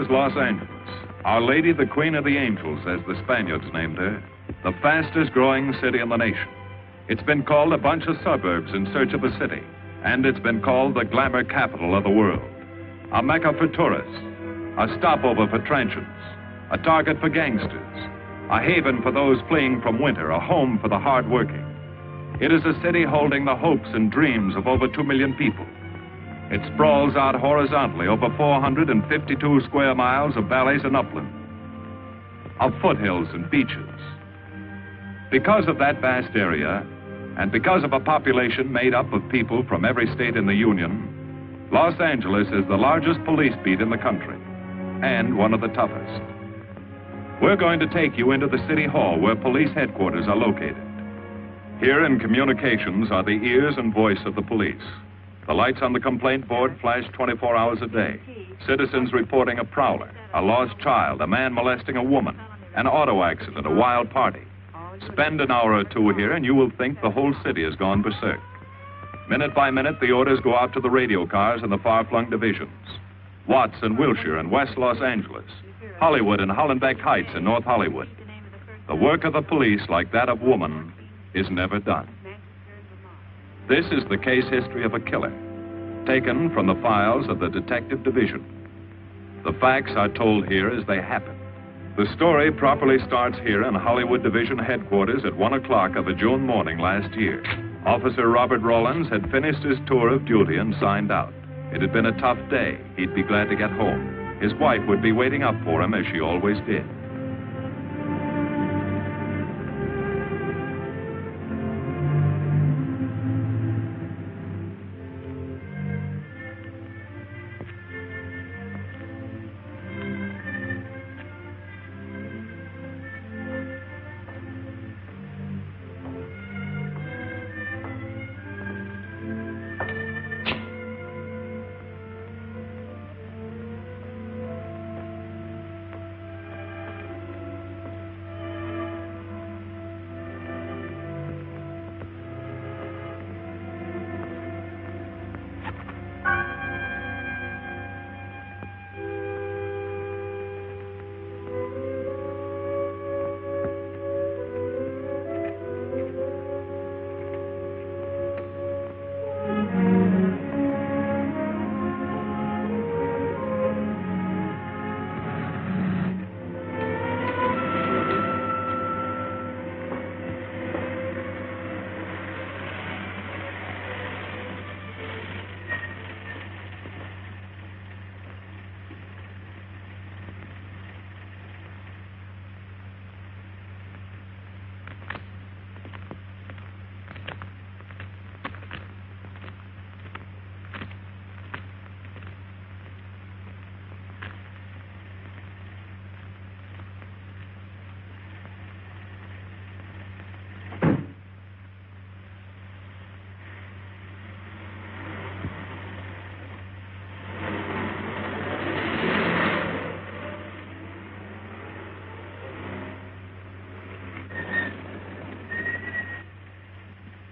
is Los Angeles. Our Lady, the Queen of the Angels, as the Spaniards named her, the fastest growing city in the nation. It's been called a bunch of suburbs in search of a city, and it's been called the glamour capital of the world. A mecca for tourists, a stopover for transients, a target for gangsters, a haven for those fleeing from winter, a home for the hard-working. It is a city holding the hopes and dreams of over 2 million people. It sprawls out horizontally over 452 square miles of valleys and upland, of foothills and beaches. Because of that vast area, and because of a population made up of people from every state in the Union, Los Angeles is the largest police beat in the country, and one of the toughest. We're going to take you into the city hall where police headquarters are located. Here in communications are the ears and voice of the police. The lights on the complaint board flash 24 hours a day. Citizens reporting a prowler, a lost child, a man molesting a woman, an auto accident, a wild party. Spend an hour or two here and you will think the whole city has gone berserk. Minute by minute, the orders go out to the radio cars in the far-flung divisions. Watts and Wilshire and West Los Angeles. Hollywood and Hollenbeck Heights in North Hollywood. The work of the police, like that of woman, is never done. This is the case history of a killer, taken from the files of the Detective Division. The facts are told here as they happen. The story properly starts here in Hollywood Division headquarters at 1 o'clock of a June morning last year. Officer Robert Rollins had finished his tour of duty and signed out. It had been a tough day. He'd be glad to get home. His wife would be waiting up for him as she always did.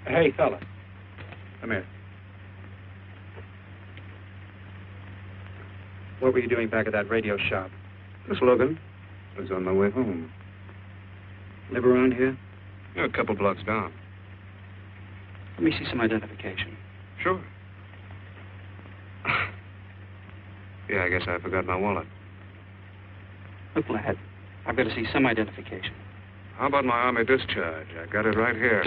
Hey, fella. Come here. What were you doing back at that radio shop? Just looking. I was on my way home. Live around here? Yeah, a couple blocks down. Let me see some identification. Sure. Yeah, I guess I forgot my wallet. Look, lad, I've got to see some identification. How about my Army discharge? I got it right here.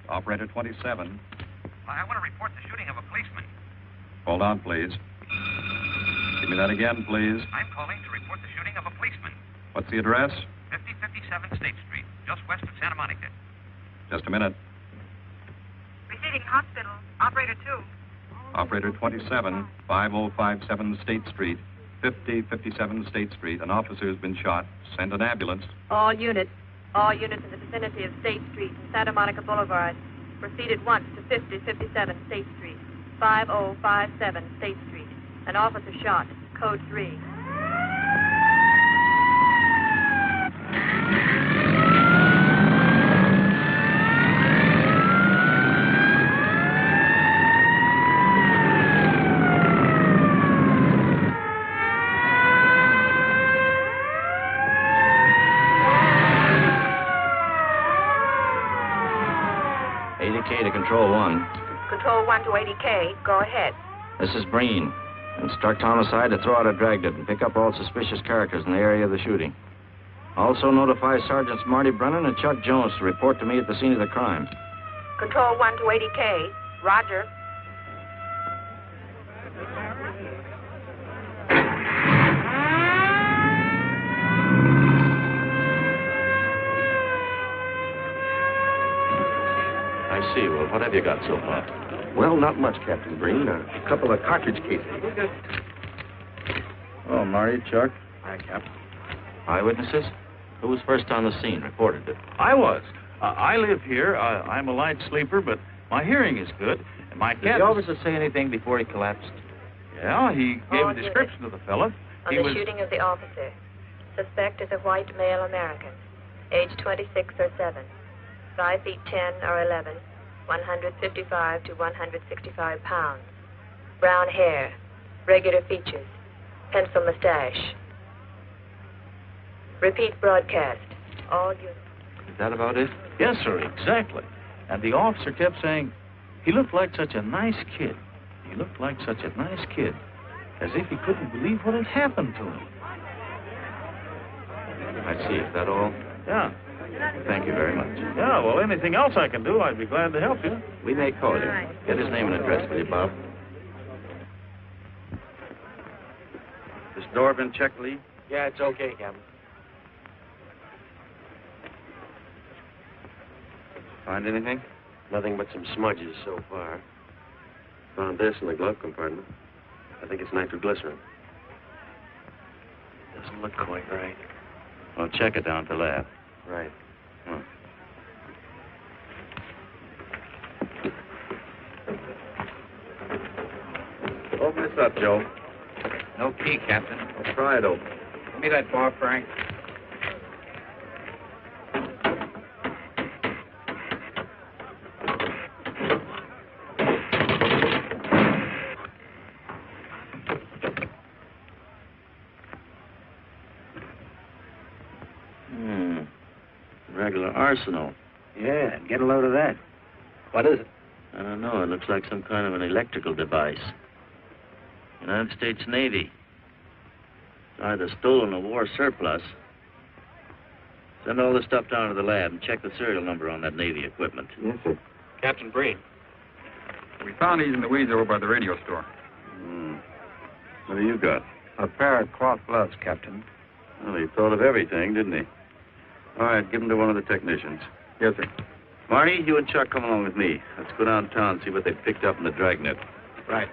Operator 27. I want to report the shooting of a policeman. Hold on, please. Give me that again, please. I'm calling to report the shooting of a policeman. What's the address? 5057 State Street, just west of Santa Monica. Just a minute. Receiving hospital. Operator 2. Operator 27, 5057 State Street, 5057 State Street. An officer has been shot. Send an ambulance. All units in the vicinity of State Street and Santa Monica Boulevard. Proceed at once to 5057 State Street, 5057 State Street. An officer shot. Code 3. To Control 1. Control 1 to 80K. Go ahead. This is Breen. Instruct homicide to throw out a Dragnet and pick up all suspicious characters in the area of the shooting. Also notify Sergeants Marty Brennan and Chuck Jones to report to me at the scene of the crime. Control 1 to 80K. Roger. I see. Well, what have you got so far? Well, not much, Captain Breen. A couple of cartridge cases. Oh, Marty, Chuck. Hi, Cap. Eyewitnesses? Who was first on the scene? Reported it. I was. I live here. I'm a light sleeper, but my hearing is good. And my Did cat... the officer say anything before he collapsed? Yeah, he gave All a description of the fella. On the shooting of the officer. Suspect is a white male American. Age 26 or 7. 5 feet 10 or 11. 155 to 165 pounds. Brown hair. Regular features. Pencil mustache. Repeat broadcast. All units. Is that about it? Yes, sir, exactly. And the officer kept saying, he looked like such a nice kid. He looked like such a nice kid. As if he couldn't believe what had happened to him. I see. Is that all? Yeah. Thank you very much. Yeah, well, anything else I can do, I'd be glad to help you. We may call you. Get his name and address, will you, Bob? This door been checked, Lee? Yeah, it's okay, Captain. Find anything? Nothing but some smudges so far. Found this in the glove compartment. I think it's nitroglycerin. Doesn't look quite right. Well, check it down to lab. Right. Hmm. Open this up, Joe. No key, Captain. Let's try it open. Give me that bar, Frank. Regular arsenal. Yeah, get a load of that. What is it? I don't know. It looks like some kind of an electrical device. United States Navy. Either stolen or war surplus. Send all this stuff down to the lab and check the serial number on that Navy equipment. Yes, sir. Captain Brady. We found these in the weeds over by the radio store. What do you got? A pair of cloth gloves, Captain. Well, he thought of everything, didn't he? All right, give them to one of the technicians. Yes, sir. Marty, you and Chuck come along with me. Let's go downtown and see what they picked up in the Dragnet. Right.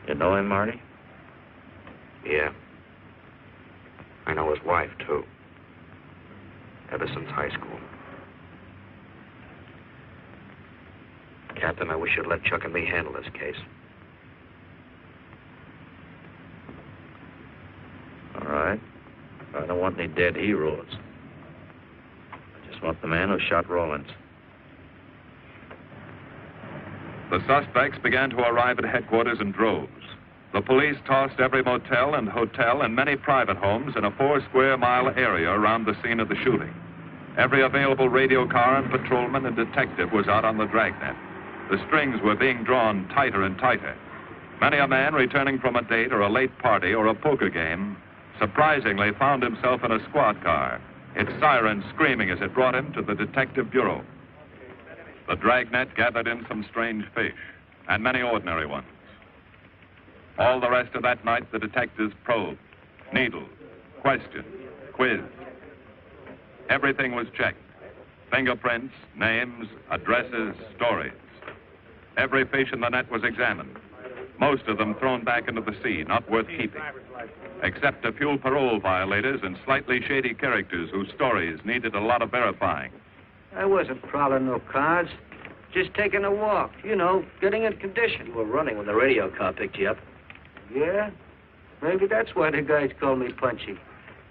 You know him, Marty? Yeah. I know his wife, too. Ever since high school. Captain, I wish you'd let Chuck and me handle this case. All right. I don't want any dead heroes. I just want the man who shot Rawlins. The suspects began to arrive at headquarters in droves. The police tossed every motel and hotel and many private homes in a 4-square-mile area around the scene of the shooting. Every available radio car and patrolman and detective was out on the Dragnet. The strings were being drawn tighter and tighter. Many a man returning from a date or a late party or a poker game surprisingly found himself in a squad car, its siren screaming as it brought him to the detective bureau. The Dragnet gathered in some strange fish, and many ordinary ones. All the rest of that night, the detectives probed, needled, questioned, quizzed. Everything was checked. Fingerprints, names, addresses, stories. Every fish in the net was examined. Most of them thrown back into the sea, not worth keeping. Except a few parole violators and slightly shady characters whose stories needed a lot of verifying. I wasn't prowling no cars. Just taking a walk, you know, getting in condition. You were running when the radio car picked you up. Yeah? Maybe that's why the guys call me Punchy.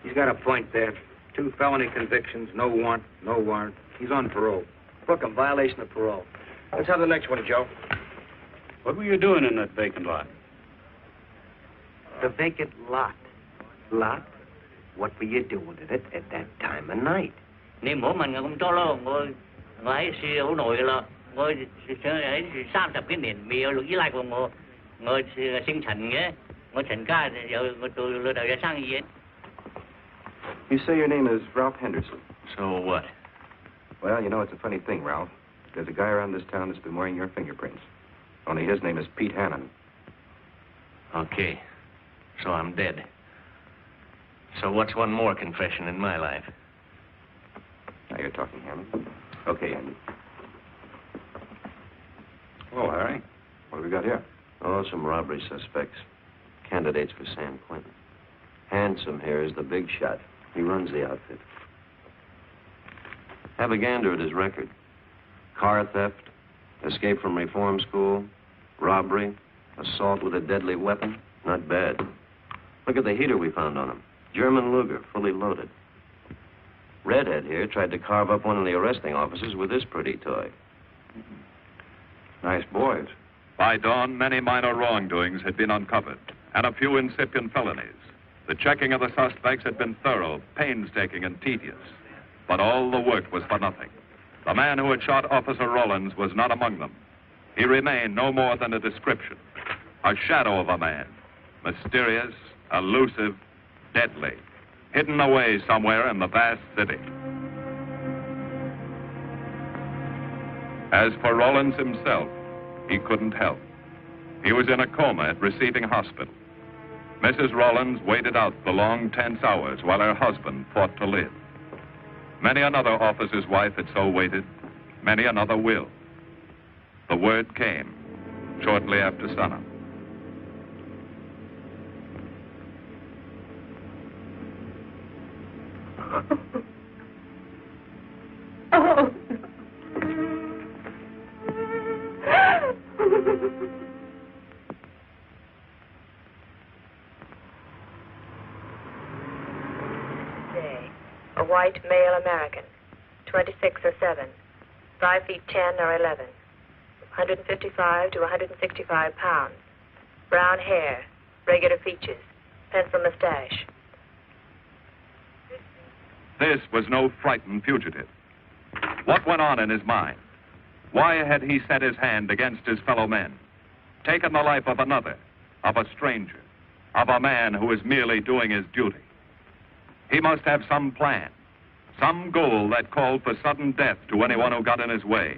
He's got a point there. 2 felony convictions, no warrant, no warrant. He's on parole. Book him, violation of parole. Let's have the next one, Joe. What were you doing in that vacant lot? The vacant lot. Lot? What were you doing in it at that time of night? Niệm của mình cũng cho lo ngồi ấy siêu nổi là ngồi ấy 30 年没有依赖过我生存嘅我全家有我做老豆嘅生意。 You say your name is Ralph Henderson. So what? Well, you know, it's a funny thing, Ralph. There's a guy around this town that's been wearing your fingerprints. Only his name is Pete Hannon. Okay. So I'm dead. So what's one more confession in my life? Now you're talking, Hammond. Okay, Andy. Oh, Harry. What have we got here? Oh, some robbery suspects. Candidates for San Quentin. Handsome here is the big shot. He runs the outfit. Have a gander at his record. Car theft, escape from reform school, robbery, assault with a deadly weapon. Not bad. Look at the heater we found on him. German Luger, fully loaded. Redhead here tried to carve up one of the arresting officers with this pretty toy. Nice boys. By dawn, many minor wrongdoings had been uncovered, and a few incipient felonies. The checking of the suspects had been thorough, painstaking, and tedious. But all the work was for nothing. The man who had shot Officer Rollins was not among them. He remained no more than a description, a shadow of a man, mysterious, elusive, deadly, hidden away somewhere in the vast city. As for Rollins himself, he couldn't help. He was in a coma at receiving hospital. Mrs. Rollins waited out the long, tense hours while her husband fought to live. Many another officer's wife had so waited. Many another will. The word came shortly after sunup. Oh. A white male American, 26 or 7, 5 feet 10 or 11, 155 to 165 pounds, brown hair, regular features, pencil mustache. This was no frightened fugitive. What went on in his mind? Why had he set his hand against his fellow men, taken the life of another, of a stranger, of a man who was merely doing his duty? He must have some plan, some goal that called for sudden death to anyone who got in his way.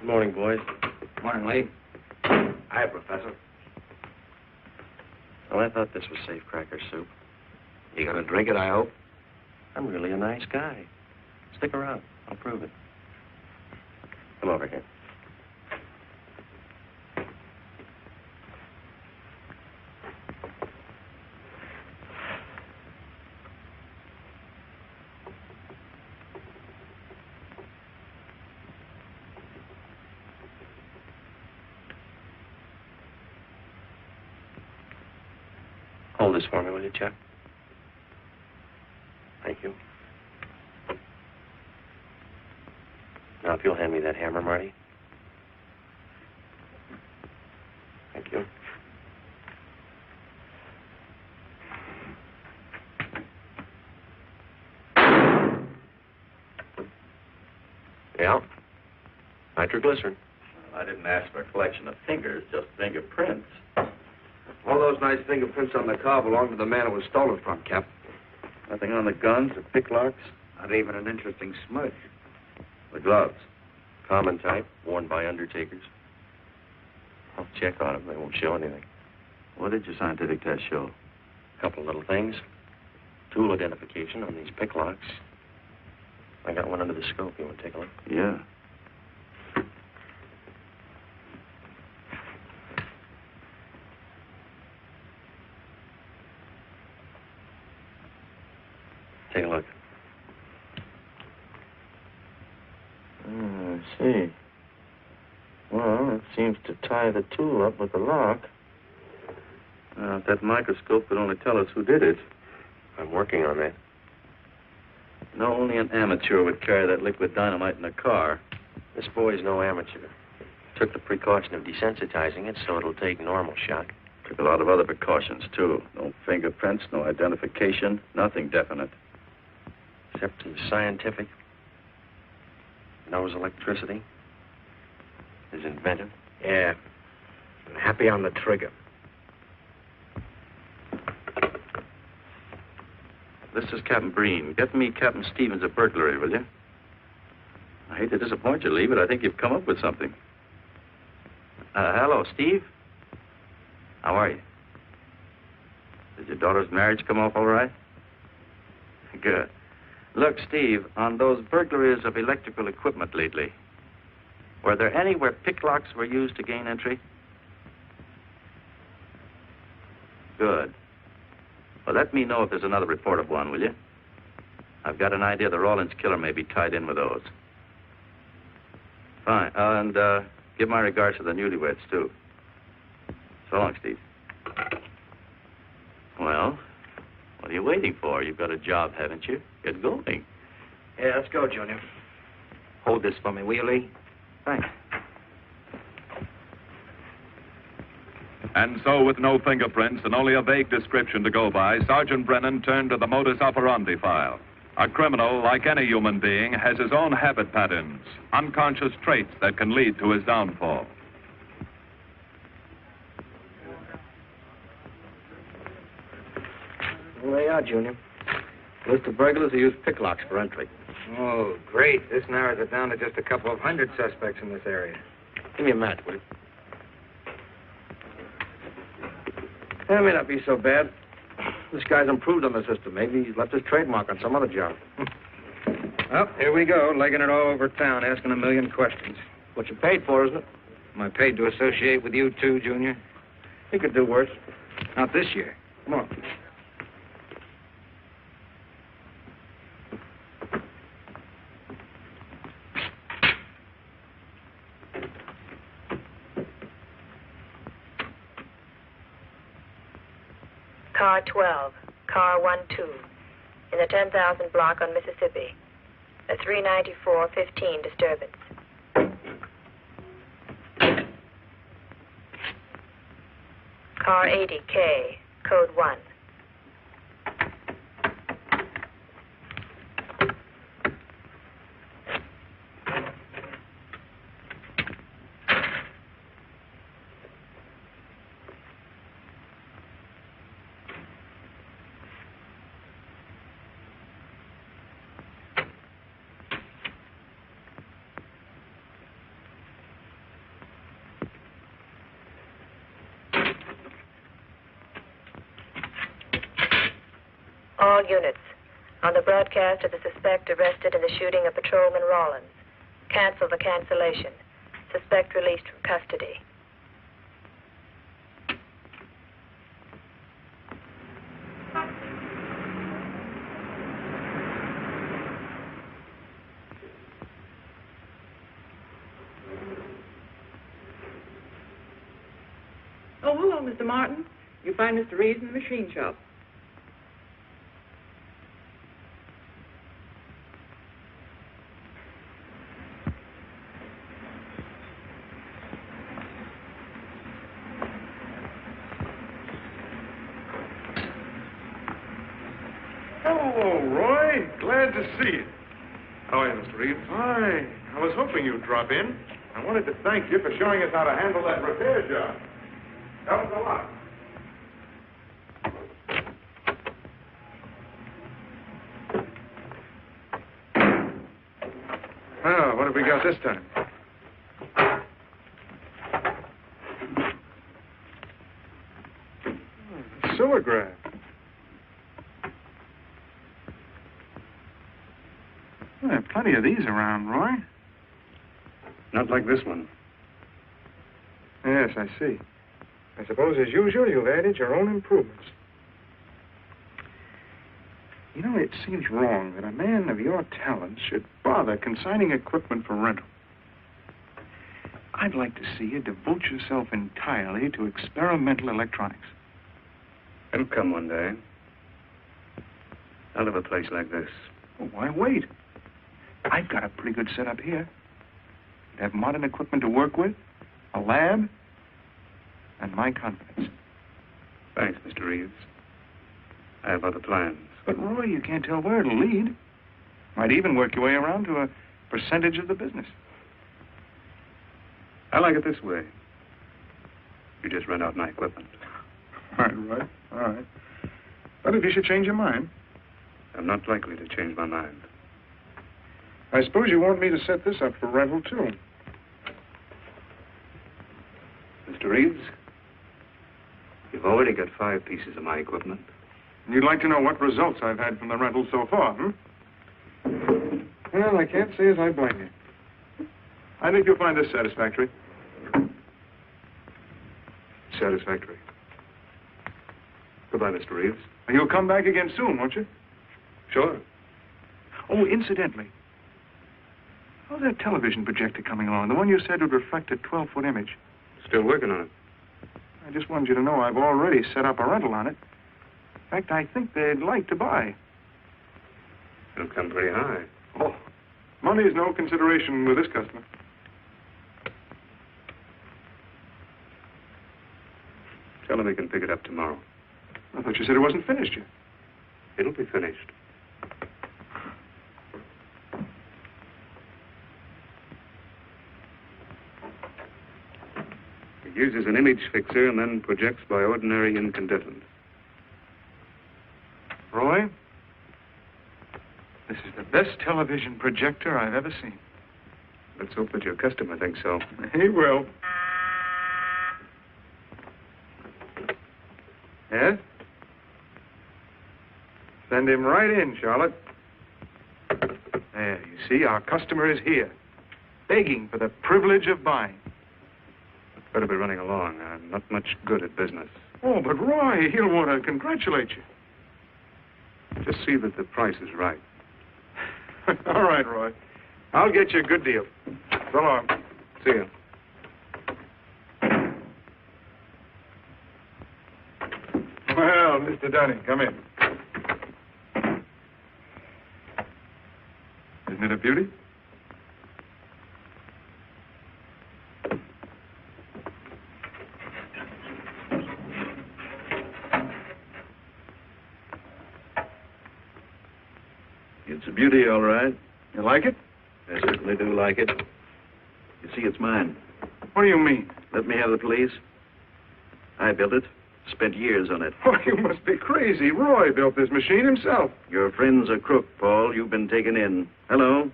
Good morning, boys. Morning, Lee. Hi, Professor. Well, I thought this was safe cracker soup. You gonna drink it, I hope? I'm really a nice guy. Stick around. I'll prove it. Come over here. Hold this for me, will you, Chuck? Thank you. Now, if you'll hand me that hammer, Marty. Thank you. Yeah. Nitroglycerin. I didn't ask for a collection of fingers, just fingerprints. All those nice fingerprints on the car belong to the man it was stolen from, Cap. Nothing on the guns or picklocks? Not even an interesting smudge. The gloves? Common type, worn by undertakers. I'll check on them. They won't show anything. What did your scientific test show? A couple of little things. Tool identification on these picklocks. I got one under the scope. You want to take a look? Yeah. Take a look. I see. Well, it seems to tie the tool up with the lock. If that microscope could only tell us who did it. I'm working on that. No, only an amateur would carry that liquid dynamite in a car. This boy's no amateur. Took the precaution of desensitizing it so it'll take normal shock. Took a lot of other precautions, too. No fingerprints, no identification, nothing definite. Except he's scientific. Knows electricity. Is inventive. Yeah. And happy on the trigger. This is Captain Breen. Get me Captain Stevens a burglary, will you? I hate to disappoint you, Lee, but I think you've come up with something. Hello, Steve? How are you? Did your daughter's marriage come off all right? Good. Look, Steve, on those burglaries of electrical equipment lately, were there any where picklocks were used to gain entry? Good. Well, let me know if there's another report of one, will you? I've got an idea the Rawlins killer may be tied in with those. Fine. And give my regards to the newlyweds, too. So long, Steve. Well, what are you waiting for? You've got a job, haven't you? Get going. Yeah, let's go, Junior. Hold this for me, will you, Lee? Thanks. And so, with no fingerprints and only a vague description to go by, Sergeant Brennan turned to the modus operandi file. A criminal, like any human being, has his own habit patterns, unconscious traits that can lead to his downfall. Well, there you are, Junior. List of burglars who use picklocks for entry. Oh, great. This narrows it down to just a couple of hundred suspects in this area. Give me a match, will you? That may not be so bad. This guy's improved on the system. Maybe he's left his trademark on some other job. Well, here we go, legging it all over town, asking a million questions. What you paid for, isn't it? Am I paid to associate with you, too, Junior? You could do worse. Not this year. Come on. Car 12, car 12, in the 10,000 block on Mississippi. A 394-15 disturbance. Car 80K, code 1. All units. On the broadcast of the suspect arrested in the shooting of Patrolman Rawlins. Cancel the cancellation. Suspect released from custody. Oh, hello, Mr. Martin. You find Mr. Reeves in the machine shop. Hello, Roy. Glad to see you. How are you, Mr. Reeves? Hi. I was hoping you'd drop in. I wanted to thank you for showing us how to handle that repair job. Helped a lot. Oh, what have we got this time? Sewer grab. Well, there are plenty of these around, Roy. Not like this one. Yes, I see. I suppose, as usual, you've added your own improvements. You know, it seems wrong that a man of your talents should bother consigning equipment for rental. I'd like to see you devote yourself entirely to experimental electronics. It'll come one day. I'll have a place like this. Well, why wait? I've got a pretty good setup here. You'd have modern equipment to work with, a lab, and my confidence. Thanks, Mr. Reeves. I have other plans. But, Roy, you can't tell where it'll lead. Might even work your way around to a percentage of the business. I like it this way. You just rent out my equipment. All right, Roy. All right. But if you should change your mind... I'm not likely to change my mind. I suppose you want me to set this up for rental, too. Mr. Reeves, you've already got 5 pieces of my equipment. You'd like to know what results I've had from the rental so far, Well, I can't say as I blame you. I think you'll find this satisfactory. Satisfactory. Goodbye, Mr. Reeves. You'll come back again soon, won't you? Sure. Oh, incidentally, how's that television projector coming along? The one you said would reflect a 12-foot image. Still working on it. I just wanted you to know I've already set up a rental on it. In fact, I think they'd like to buy. It'll come pretty high. Oh, money is no consideration with this customer. Tell him he can pick it up tomorrow. I thought you said it wasn't finished yet. It'll be finished. It uses an image fixer and then projects by ordinary incandescent. Roy, this is the best television projector I've ever seen. Let's hope that your customer thinks so. He will. Yes? Send him right in, Charlotte. There, you see, our customer is here, begging for the privilege of buying. Better be running along. I'm not much good at business. Oh, but Roy, he'll want to congratulate you. Just see that the price is right. All right, Roy. I'll get you a good deal. So long. See you. Well, Mr. Dunning, come in. Isn't it a beauty? It's a beauty, all right. You like it? I certainly do like it. You see, it's mine. What do you mean? Let me have the police. I built it. Spent years on it. Oh, you must be crazy. Roy built this machine himself. Your friend's a crook, Paul. You've been taken in. Hello?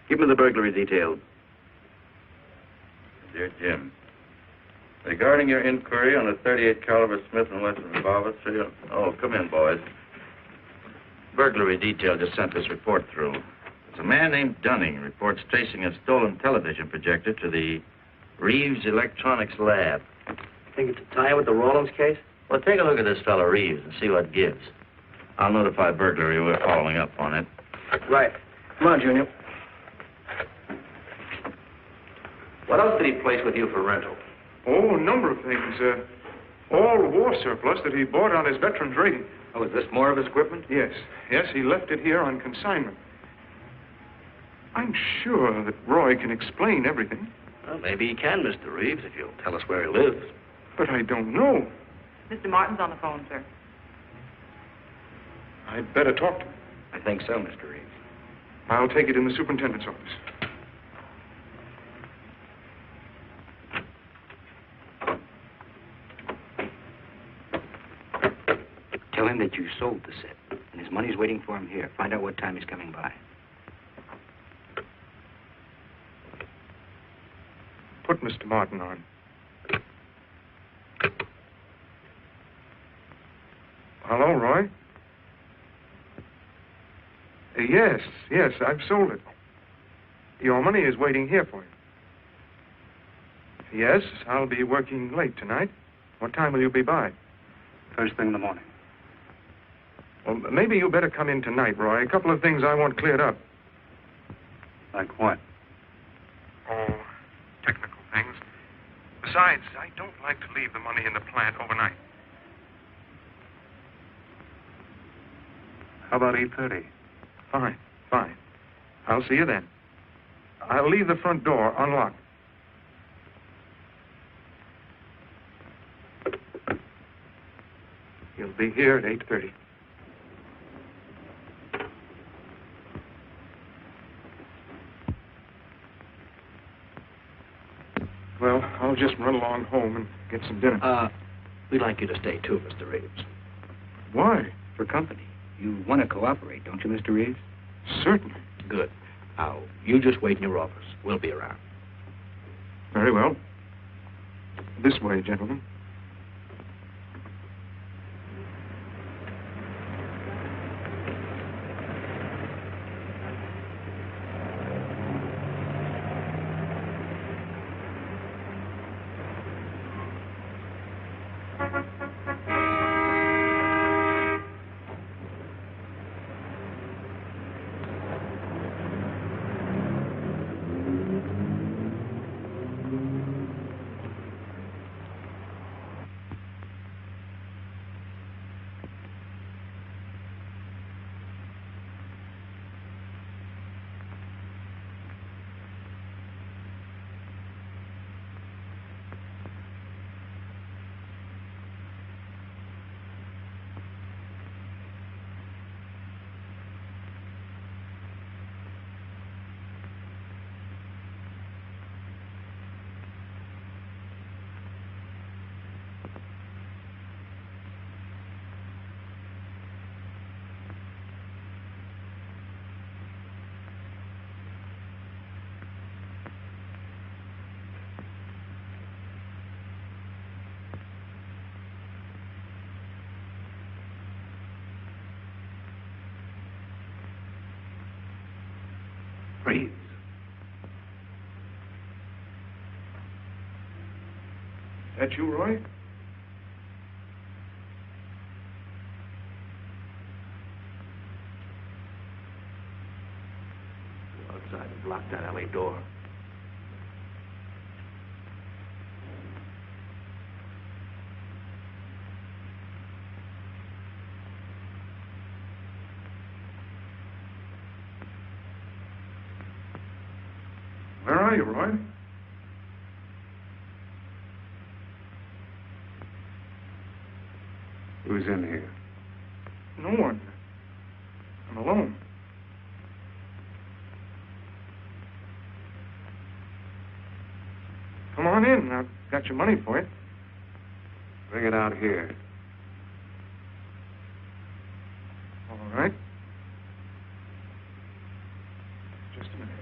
Give me the burglary detail. Dear Jim, regarding your inquiry on a .38 caliber Smith & Wesson revolver, Oh, come in, boys. Burglary detail just sent this report through. It's a man named Dunning reports tracing a stolen television projector to the Reeves Electronics Lab. Think it's a tie with the Rawlins case? Well, take a look at this fellow Reeves and see what gives. I'll notify burglary we're following up on it. Right. Come on, Junior. What else did he place with you for rental? Oh, a number of things. All war surplus that he bought on his veteran's rating. Oh, is this more of his equipment? Yes. Yes, he left it here on consignment. I'm sure that Roy can explain everything. Well, maybe he can, Mr. Reeves, if you'll tell us where he lives. But I don't know. Mr. Martin's on the phone, sir. I'd better talk to him. I think so, Mr. Reeves. I'll take it in the superintendent's office. Tell him that you sold the set, and his money's waiting for him here. Find out what time he's coming by. Put Mr. Martin on. Hello, Roy? Yes, I've sold it. Your money is waiting here for you. Yes, I'll be working late tonight. What time will you be by? First thing in the morning. Well, maybe you better come in tonight, Roy. A couple of things I want cleared up. Like what? Oh, technical things. Besides, I don't like to leave the money in the plant overnight. How about 8:30? Fine. I'll see you then. I'll leave the front door unlocked. You'll be here at 8:30. Well, I'll just run along home and get some dinner. We'd like you to stay too, Mr. Reeves. Why? For company. You want to cooperate, don't you, Mr. Reeves? Certainly. Good. Now, you just wait in your office. We'll be around. Very well. This way, gentlemen. Reeves. That you, Roy? Go outside and block that alley door. Where are you, Roy? Who's in here? No one. I'm alone. Come on in. I've got your money for you. Bring it out here. All right. Just a minute.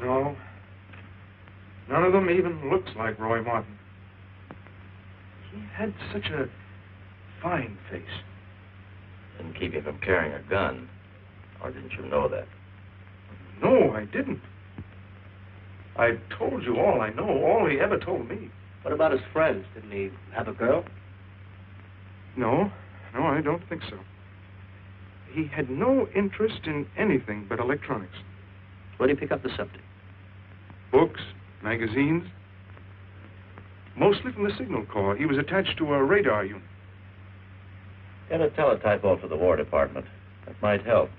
No. None of them even looks like Roy Martin. He had such a fine face. Didn't keep you from carrying a gun. Or didn't you know that? No, I didn't. I told you all I know, all he ever told me. What about his friends? Didn't he have a girl? No, I don't think so. He had no interest in anything but electronics. Where did he pick up the subject? Books, magazines. Mostly from the Signal Corps. He was attached to a radar unit. Get a teletype off to the War Department. That might help.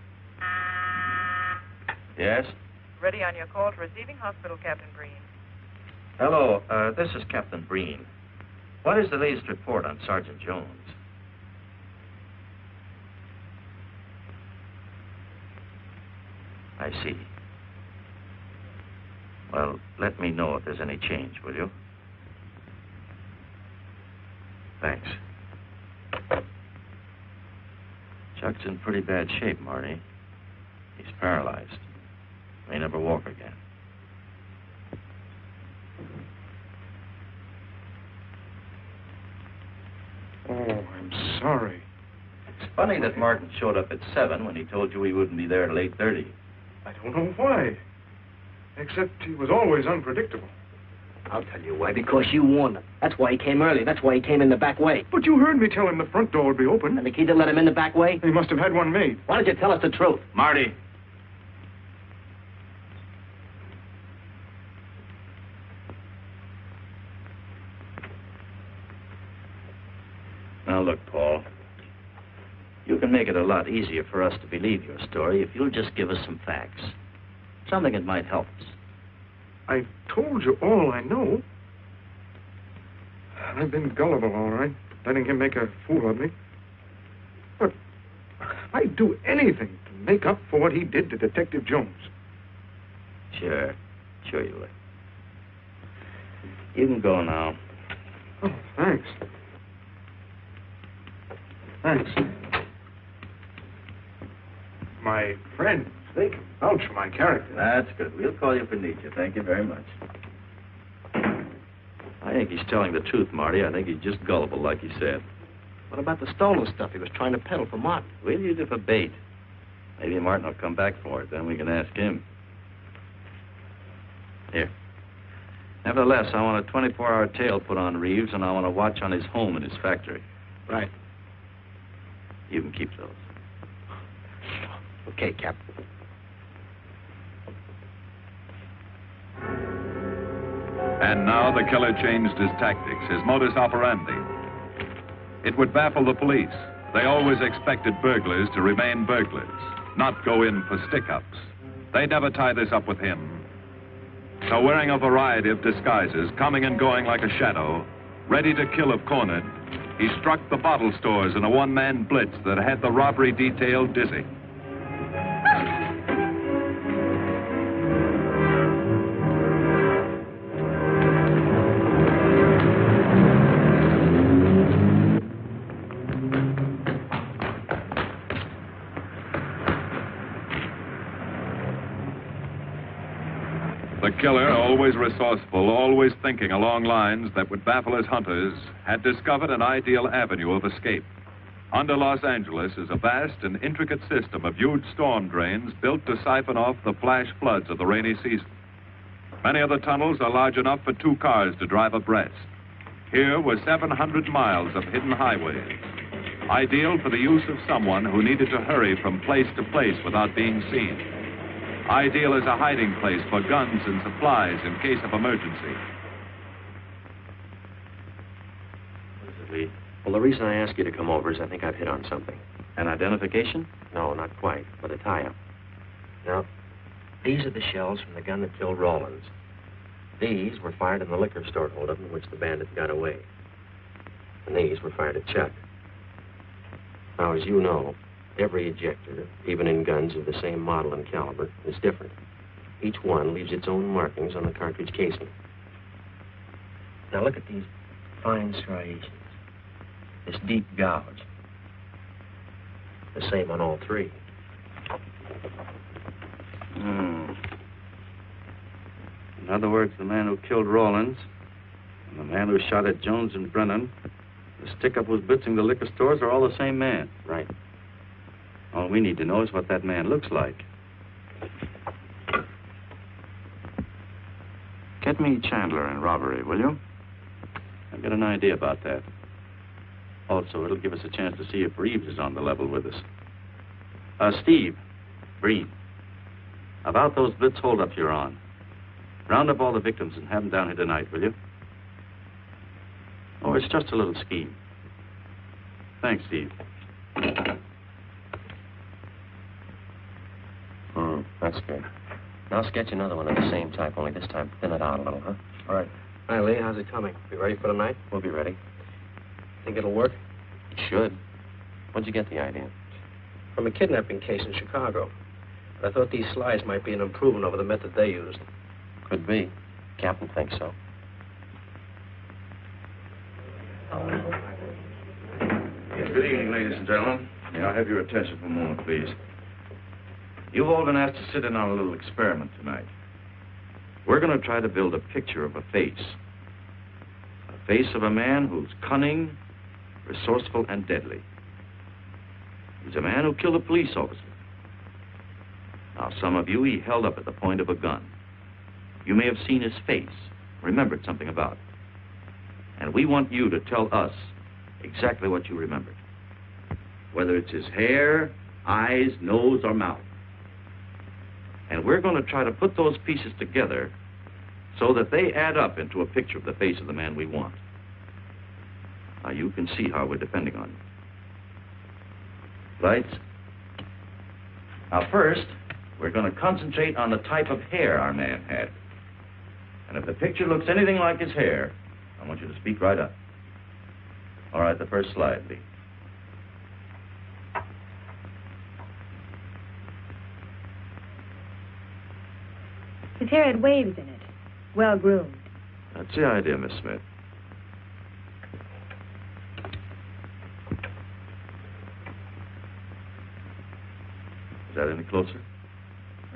Yes? Ready on your call to receiving hospital, Captain Breen. Hello, this is Captain Breen. What is the latest report on Sergeant Jones? I see. Well, let me know if there's any change, will you? Thanks. Chuck's in pretty bad shape, Marty. He's paralyzed. May never walk again. Oh, I'm sorry. It's funny that Martin showed up at 7 when he told you he wouldn't be there till 8:30. I don't know why. Except he was always unpredictable. I'll tell you why. Because you warned him. That's why he came early. That's why he came in the back way. But you heard me tell him the front door would be open. And the key to let him in the back way? He must have had one made. Why don't you tell us the truth? Marty. Now, look, Paul. You can make it a lot easier for us to believe your story if you'll just give us some facts. Something that might help us. I've told you all I know. I've been gullible, all right, letting him make a fool of me. But I'd do anything to make up for what he did to Detective Jones. Sure you would. You can go now. Oh, thanks. Thanks. My friend, they can vouch for my character. That's good. We'll call you if we need you. Thank you very much. I think he's telling the truth, Marty. I think he's just gullible, like he said. What about the stolen stuff he was trying to peddle for Martin? We'll use it for bait. Maybe Martin will come back for it. Then we can ask him. Here. Nevertheless, I want a 24-hour tail put on Reeves, and I want a watch on his home and his factory. Right. You can keep those. Okay, Captain. And now the killer changed his tactics, his modus operandi. It would baffle the police. They always expected burglars to remain burglars, not go in for stick-ups. They'd never tie this up with him. So wearing a variety of disguises, coming and going like a shadow, ready to kill if cornered, he struck the bottle stores in a one-man blitz that had the robbery detail dizzy. The killer, always resourceful, always thinking along lines that would baffle his hunters, had discovered an ideal avenue of escape. Under Los Angeles is a vast and intricate system of huge storm drains built to siphon off the flash floods of the rainy season. Many of the tunnels are large enough for 2 cars to drive abreast. Here were 700 miles of hidden highways. Ideal for the use of someone who needed to hurry from place to place without being seen. Ideal as a hiding place for guns and supplies in case of emergency. What is it, Lee? Well, the reason I asked you to come over is I think I've hit on something. An identification? No, not quite, but a tie-up. Now, these are the shells from the gun that killed Rawlins. These were fired in the liquor store holdup in which the bandit got away. And these were fired at Chuck. Now, as you know, every ejector, even in guns of the same model and caliber, is different. Each one leaves its own markings on the cartridge casing. Now, look at these fine striations. This deep gouge. The same on all three. In other words, the man who killed Rawlins and the man who shot at Jones and Brennan, the stick-up who's blitzing the liquor stores are all the same man. Right. All we need to know is what that man looks like. Get me Chandler and robbery, will you? I've got an idea about that. Also, it'll give us a chance to see if Reeves is on the level with us. Steve, Breen, about those blitz holdups you're on. Round up all the victims and have them down here tonight, will you? Oh, it's just a little scheme. Thanks, Steve. That's good. Now I'll sketch another one of the same type, only this time thin it out a little, huh? All right. Hi, Lee. How's it coming? You ready for tonight? We'll be ready. Think it'll work? It should. When'd you get the idea? From a kidnapping case in Chicago. But I thought these slides might be an improvement over the method they used. Could be. Captain thinks so. Good evening, ladies and gentlemen. May I have your attention for a moment, please? You've all been asked to sit in on a little experiment tonight. We're going to try to build a picture of a face. A face of a man who's cunning, resourceful, and deadly. He's a man who killed a police officer. Now, some of you he held up at the point of a gun. You may have seen his face, remembered something about it. And we want you to tell us exactly what you remembered. Whether it's his hair, eyes, nose, or mouth. And we're going to try to put those pieces together so that they add up into a picture of the face of the man we want. Now, you can see how we're depending on you. Lights? Now, first, we're going to concentrate on the type of hair our man had. And if the picture looks anything like his hair, I want you to speak right up. All right, the first slide, Lee. His hair had waves in it, well groomed. That's the idea, Miss Smith. Is that any closer?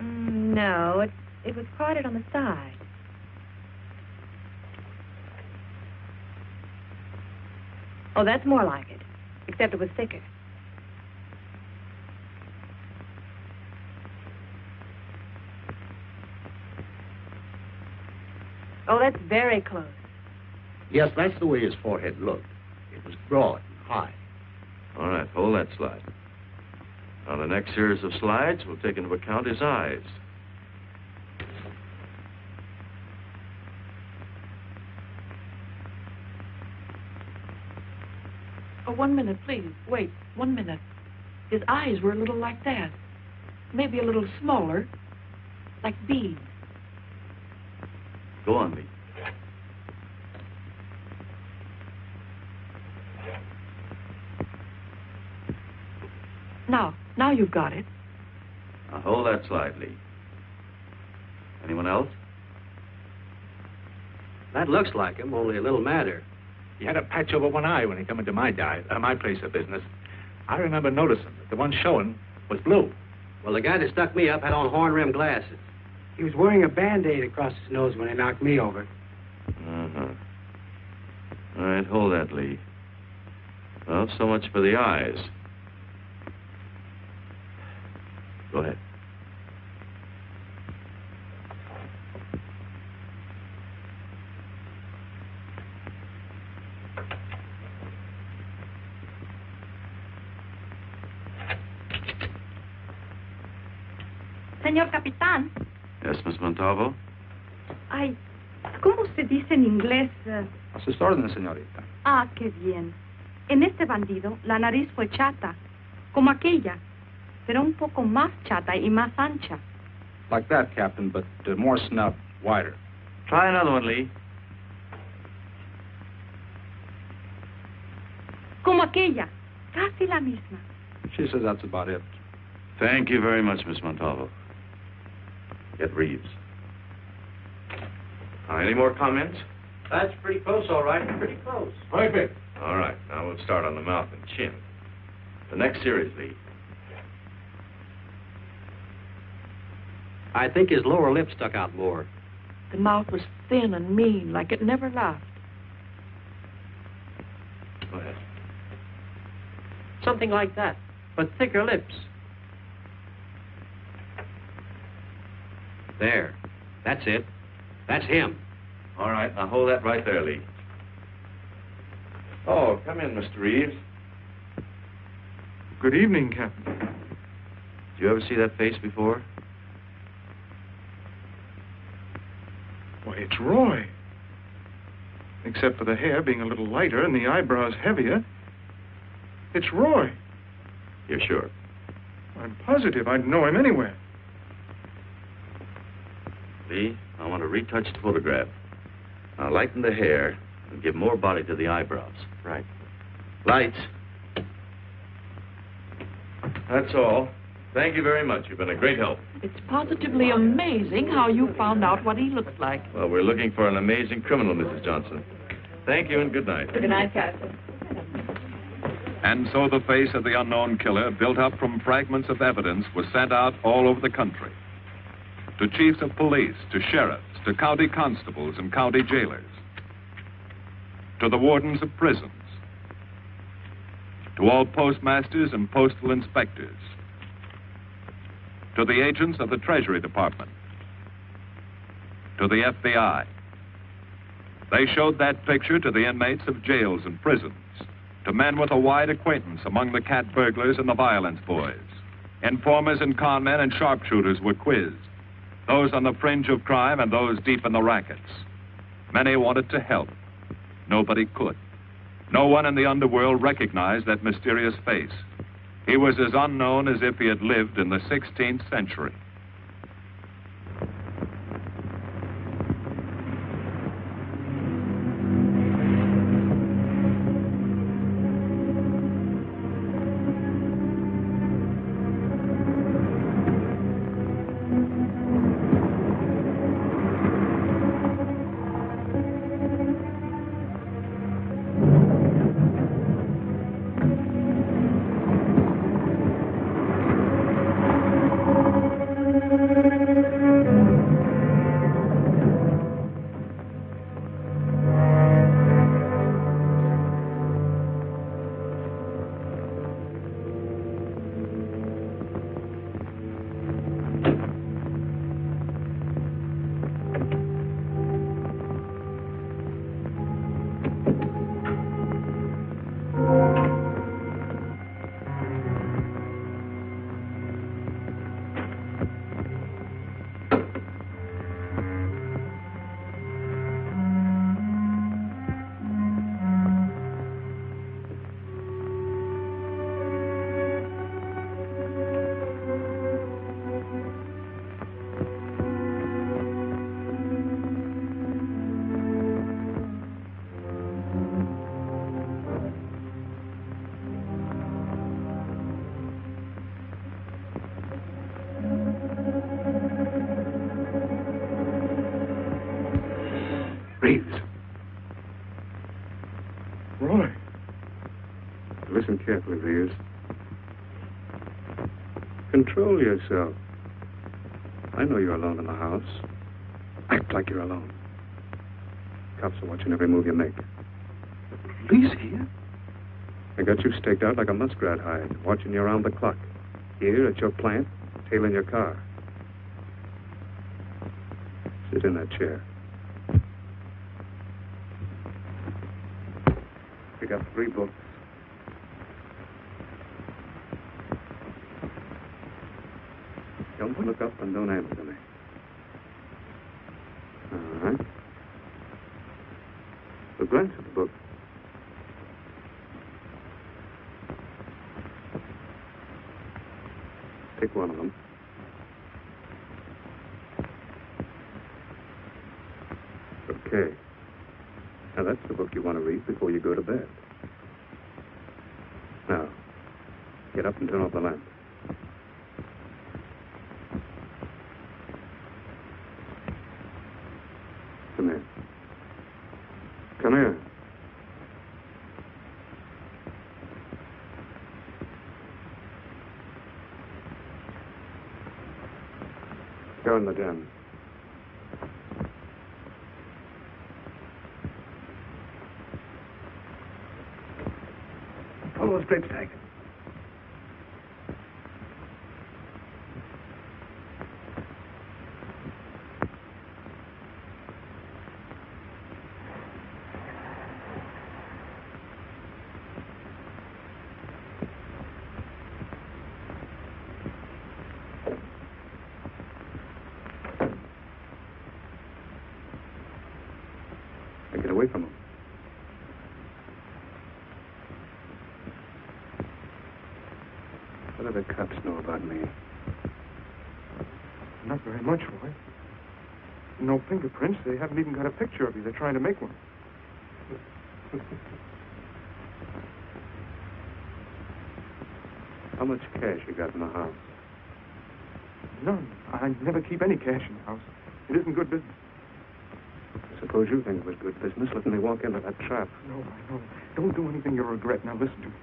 No, it was parted on the side. Oh, that's more like it, except it was thicker. Oh, that's very close. Yes, that's the way his forehead looked. It was broad and high. All right, hold that slide. On the next series of slides, we'll take into account his eyes. Oh, 1 minute, please. Wait, 1 minute. His eyes were a little like that. Maybe a little smaller, like beads. Go on, Lee. Now you've got it. Now hold that slide, Lee. Anyone else? That looks like him, only a little madder. He had a patch over one eye when he come into my place of business. I remember noticing that the one showing was blue. Well, the guy that stuck me up had on horn-rimmed glasses. He was wearing a Band-Aid across his nose when he knocked me over. Uh-huh. All right, hold that, Lee. Well, so much for the eyes. Go ahead. Señor Capitán. Yes, Miss Montalvo? Ay, ¿cómo se dice en inglés? A sus órdenes, señorita. Ah, qué bien. En este bandido, la nariz fue chata, como aquella, pero un poco más chata y más ancha. Like that, Captain, but more snub, wider. Try another one, Lee. Como aquella, casi la misma. She says that's about it. Thank you very much, Miss Montalvo. Get Reeves. Any more comments? That's pretty close, all right. Pretty close. Perfect. All right, now we'll start on the mouth and chin. The next series, Lee. I think his lower lip stuck out more. The mouth was thin and mean, like it never laughed. Go ahead. Something like that, but thicker lips. There. That's it. That's him. All right, now hold that right there, Lee. Oh, come in, Mr. Reeves. Good evening, Captain. Did you ever see that face before? Why, it's Roy. Except for the hair being a little lighter and the eyebrows heavier. It's Roy. You're sure? I'm positive I'd know him anywhere. Lee, I want to retouch the photograph. Now lighten the hair and give more body to the eyebrows. Right. Lights. That's all. Thank you very much. You've been a great help. It's positively amazing how you found out what he looked like. Well, we're looking for an amazing criminal, Mrs. Johnson. Thank you and good night. Good night, Captain. And so the face of the unknown killer, built up from fragments of evidence, was sent out all over the country. To chiefs of police, to sheriffs, to county constables and county jailers, to the wardens of prisons, to all postmasters and postal inspectors, to the agents of the Treasury Department, to the FBI. They showed that picture to the inmates of jails and prisons, to men with a wide acquaintance among the cat burglars and the violence boys. Informers and con men and sharpshooters were quizzed, those on the fringe of crime and those deep in the rackets. Many wanted to help. Nobody could. No one in the underworld recognized that mysterious face. He was as unknown as if he had lived in the 16th century. Reeves. Roy. Listen carefully, Reeves. Control yourself. I know you're alone in the house. Act like you're alone. Cops are watching every move you make. Police here? I got you staked out like a muskrat hide, watching you around the clock. Here at your plant, tailing your car. Sit in that chair. We got 3 books. Don't look up and don't answer me. All right. But glance at the book. Pick one of them. Okay. Now, that's the book you want to read before you go to bed. Now, get up and turn off the lamp. Come here. Come here. Go in the den. Follow the straight stack. Get away from him. What do the cops know about me? Not very much, Roy. No fingerprints. They haven't even got a picture of you. They're trying to make one. How much cash you got in the house? None. I never keep any cash in the house. It isn't good business. Suppose you think it was good business letting me walk into that trap. No, I know. Don't do anything you'll regret. Now listen to me.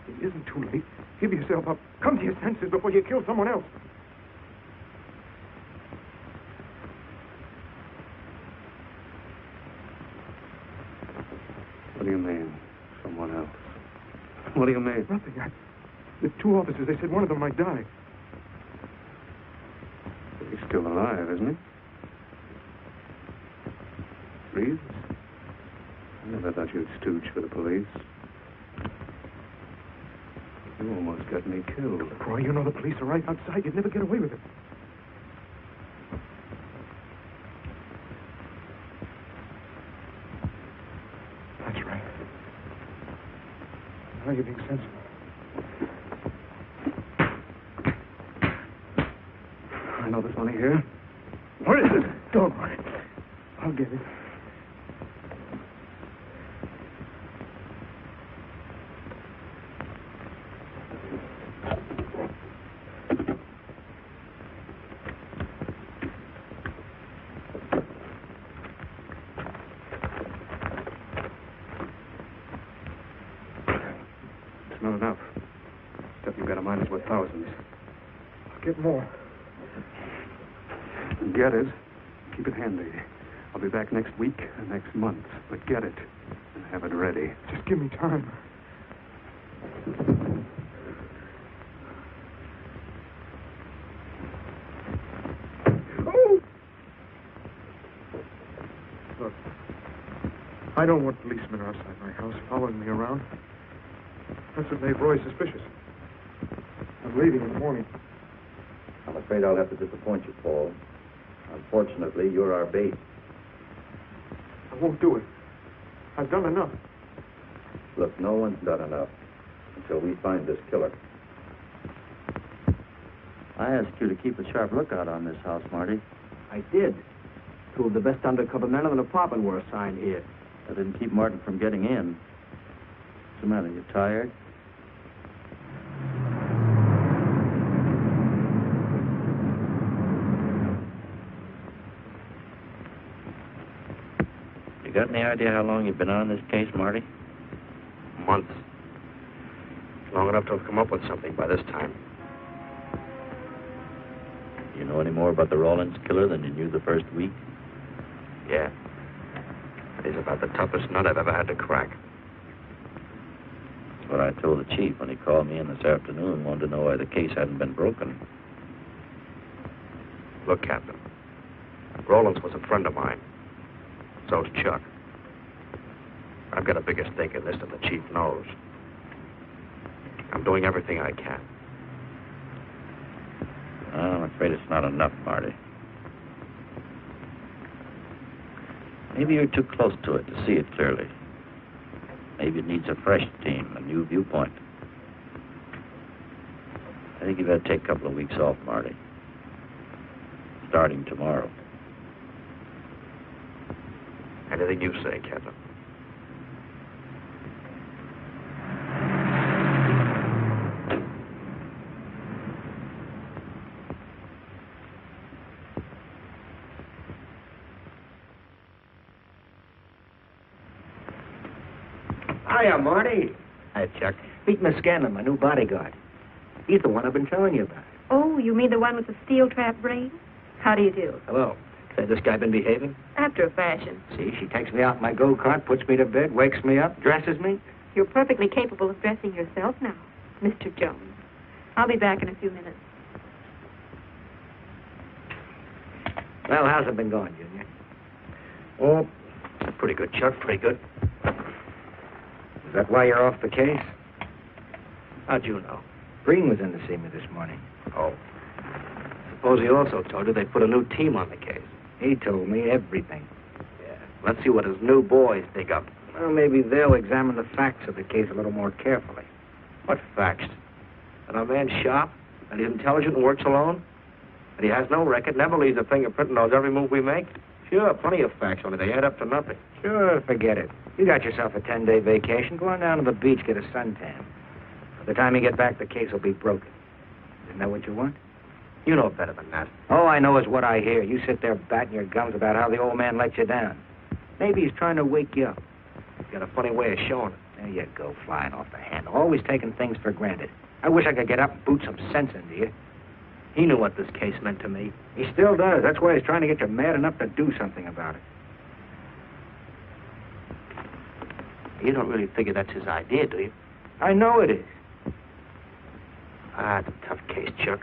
It isn't too late. Give yourself up. Come to your senses before you kill someone else. What do you mean, someone else? What do you mean? Nothing. The two officers, they said one of them might die. He's still alive, isn't he? Breathes? I never thought you'd stooge for the police. You almost got me killed. Roy, you know the police are right outside. You'd never get away with it. That's right. Now you're being sensible. I know there's money here. Where is it? Don't worry. I'll get it. Not enough. Stuff you've got in mind is worth thousands. I'll get more. Get it. Keep it handy. I'll be back next week and next month. But get it and have it ready. Just give me time. Oh! Look, I don't want policemen outside my house following me around. That's what made Roy suspicious. I'm leaving in the morning. I'm afraid I'll have to disappoint you, Paul. Unfortunately, you're our bait. I won't do it. I've done enough. Look, no one's done enough until we find this killer. I asked you to keep a sharp lookout on this house, Marty. I did. Two of the best undercover men in the department were assigned here. That didn't keep Martin from getting in. What's the matter? You tired? You got any idea how long you've been on this case, Marty? Months. Long enough to have come up with something by this time. You know any more about the Rawlins killer than you knew the first week? Yeah. He's about the toughest nut I've ever had to crack. That's what I told the chief when he called me in this afternoon and wanted to know why the case hadn't been broken. Look, Captain. Rawlins was a friend of mine. So's Chuck. I've got a bigger stake in this than the chief knows. I'm doing everything I can. I'm afraid afraid it's not enough, Marty. Maybe you're too close to it to see it clearly. Maybe it needs a fresh team, a new viewpoint. I think you better take a couple of weeks off, Marty. Starting tomorrow. Anything you say, Captain. Hiya, Marty. Hi, Chuck. Meet Miss Scanlon, my new bodyguard. He's the one I've been telling you about. Oh, you mean the one with the steel trap brain? How do you do? Hello. Has this guy been behaving? After a fashion. See, she takes me out in my go-kart, puts me to bed, wakes me up, dresses me. You're perfectly capable of dressing yourself now, Mr. Jones. I'll be back in a few minutes. Well, how's it been going, Junior? Oh, pretty good, Chuck, pretty good. Is that why you're off the case? How'd you know? Breen was in to see me this morning. Oh. Suppose he also told you they put a new team on the case. He told me everything. Yeah. Let's see what his new boys dig up. Well, maybe they'll examine the facts of the case a little more carefully. What facts? That our man's sharp, that he's intelligent and works alone, that he has no record, never leaves a fingerprint and knows every move we make. Sure, plenty of facts, only they add up to nothing. Sure, forget it. You got yourself a 10-day vacation. Go on down to the beach, get a suntan. By the time you get back, the case will be broken. Isn't that what you want? You know better than that. All I know is what I hear. You sit there batting your gums about how the old man let you down. Maybe he's trying to wake you up. He's got a funny way of showing it. There you go, flying off the handle. Always taking things for granted. I wish I could get up and boot some sense into you. He knew what this case meant to me. He still does. That's why he's trying to get you mad enough to do something about it. You don't really figure that's his idea, do you? I know it is. It's a tough case, Chuck.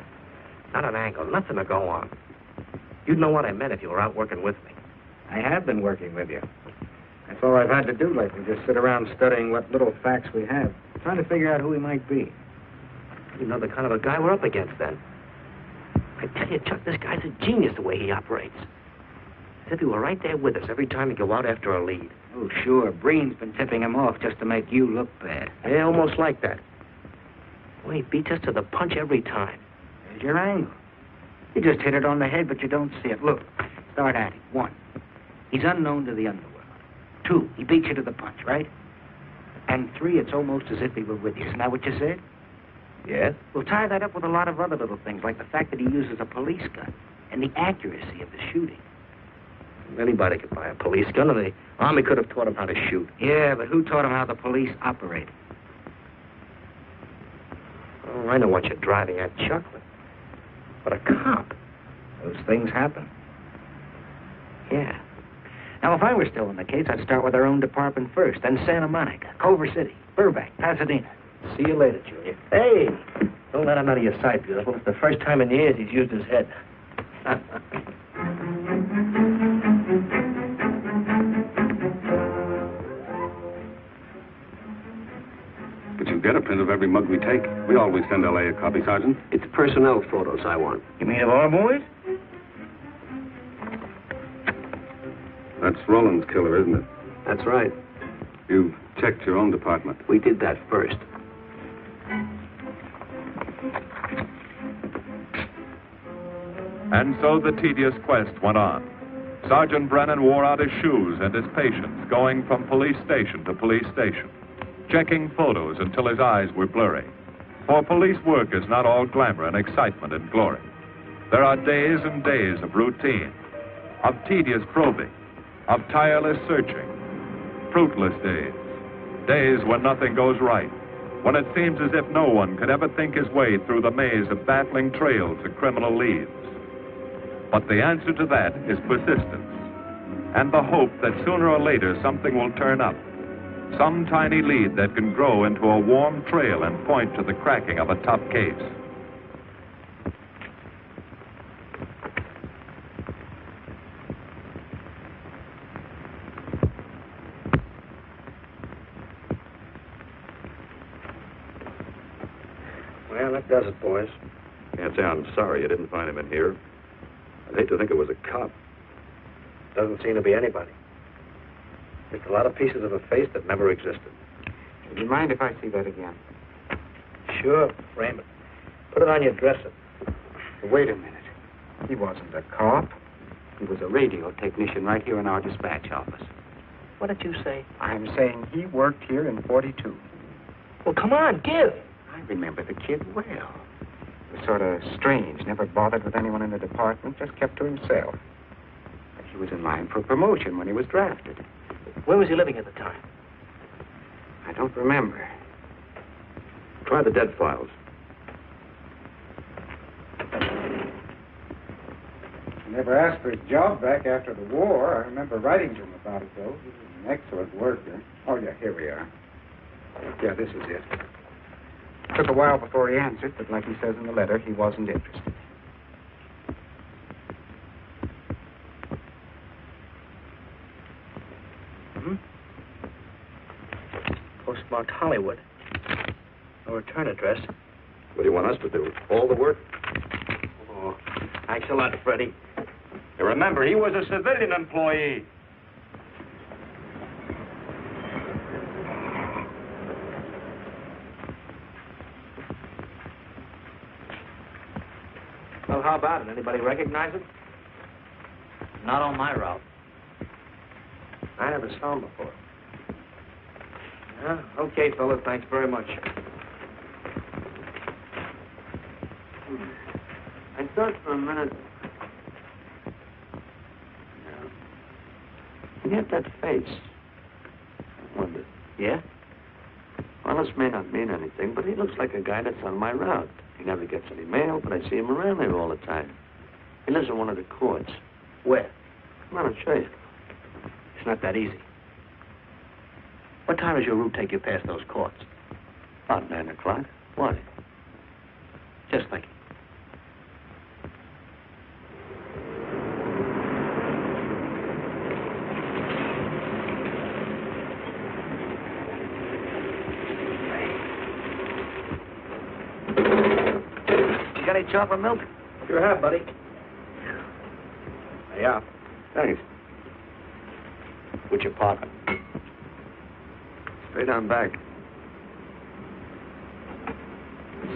Not an angle, nothing to go on. You'd know what I meant if you were out working with me. I have been working with you. That's all I've had to do lately, just sit around studying what little facts we have, trying to figure out who he might be. You know the kind of a guy we're up against, then. I tell you, Chuck, this guy's a genius the way he operates. As if he were right there with us every time he go out after a lead. Oh, sure. Breen's been tipping him off just to make you look bad. Yeah, almost like that. Well, he beats us to the punch every time. There's your angle. You just hit it on the head, but you don't see it. Look, start at it. 1, he's unknown to the underworld. 2, he beats you to the punch, right? And 3, it's almost as if he were with you. Isn't that what you said? Yes. We'll tie that up with a lot of other little things, like the fact that he uses a police gun and the accuracy of the shooting. Anybody could buy a police gun, and the Army could have taught him how to shoot. Yeah, but who taught him how the police operate? Oh, I know what you're driving at, Chuck, but a cop. Those things happen. Yeah. Now, if I were still in the case, I'd start with our own department first, then Santa Monica, Culver City, Burbank, Pasadena. See you later, Junior. Hey, don't let him out of your sight, beautiful. It's the first time in years he's used his head. But you get a print of every mug we take. We always send L.A. a copy, Sergeant. It's personnel photos I want. You mean of our boys? That's Roland's killer, isn't it? That's right. You've checked your own department. We did that first. And so the tedious quest went on. Sergeant Brennan wore out his shoes and his patience, going from police station to police station, checking photos until his eyes were blurry. For police work is not all glamour and excitement and glory. There are days and days of routine, of tedious probing, of tireless searching, fruitless days, days when nothing goes right, when it seems as if no one could ever think his way through the maze of baffling trails a criminal leaves. But the answer to that is persistence, and the hope that sooner or later something will turn up, some tiny lead that can grow into a warm trail and point to the cracking of a tough case. Well, that does it, boys. Can't say I'm sorry you didn't find him in here. I'd hate to think it was a cop. Doesn't seem to be anybody. Just a lot of pieces of a face that never existed. Would you mind if I see that again? Sure, frame it. Put it on your dresser. Wait a minute. He wasn't a cop. He was a radio technician right here in our dispatch office. What did you say? I'm saying he worked here in 42. Well, come on, give. I remember the kid well. He was sort of strange, never bothered with anyone in the department, just kept to himself. But he was in line for promotion when he was drafted. Where was he living at the time? I don't remember. Try the dead files. He never asked for his job back after the war. I remember writing to him about it, though. He was an excellent worker. Oh, yeah, here we are. Yeah, this is it. Took a while before he answered, but like he says in the letter, he wasn't interested. Postmarked Hollywood. No return address. What do you want us to do? All the work? Oh, thanks a lot, Freddie. You remember, he was a civilian employee. Well, how about it? Anybody recognize him? Not on my route. I never saw him before. Yeah, okay, fellas, thanks very much. I thought for a minute... He had that face. I wondered. Yeah? Well, this may not mean anything, but he looks like a guy that's on my route. He never gets any mail, but I see him around there all the time. He lives in one of the courts. Where? Come on, I'll show you. It's not that easy. What time does your route take you past those courts? About 9 o'clock. Why? Just thinking. You got any chocolate milk? Sure have, buddy. Yeah. Thanks. What's your pocket? Straight on back.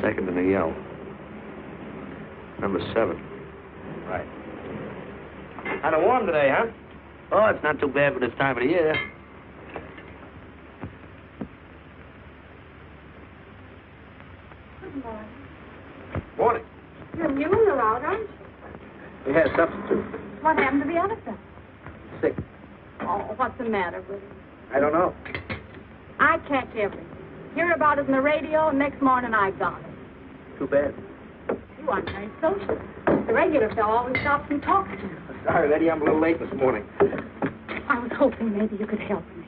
Second in the yell. Number 7. Right. Kind of warm today, huh? Oh, it's not too bad for this time of the year. Good morning. Morning. You're new in the route, aren't you? We had substitute. What happened to the other fellow? Sick. Oh, what's the matter with him? I don't know. I catch everything. Hear about it on the radio, and next morning I got it. Too bad. You aren't very social. The regular fellow always stops and talks to you. Sorry, lady, I'm a little late this morning. I was hoping maybe you could help me.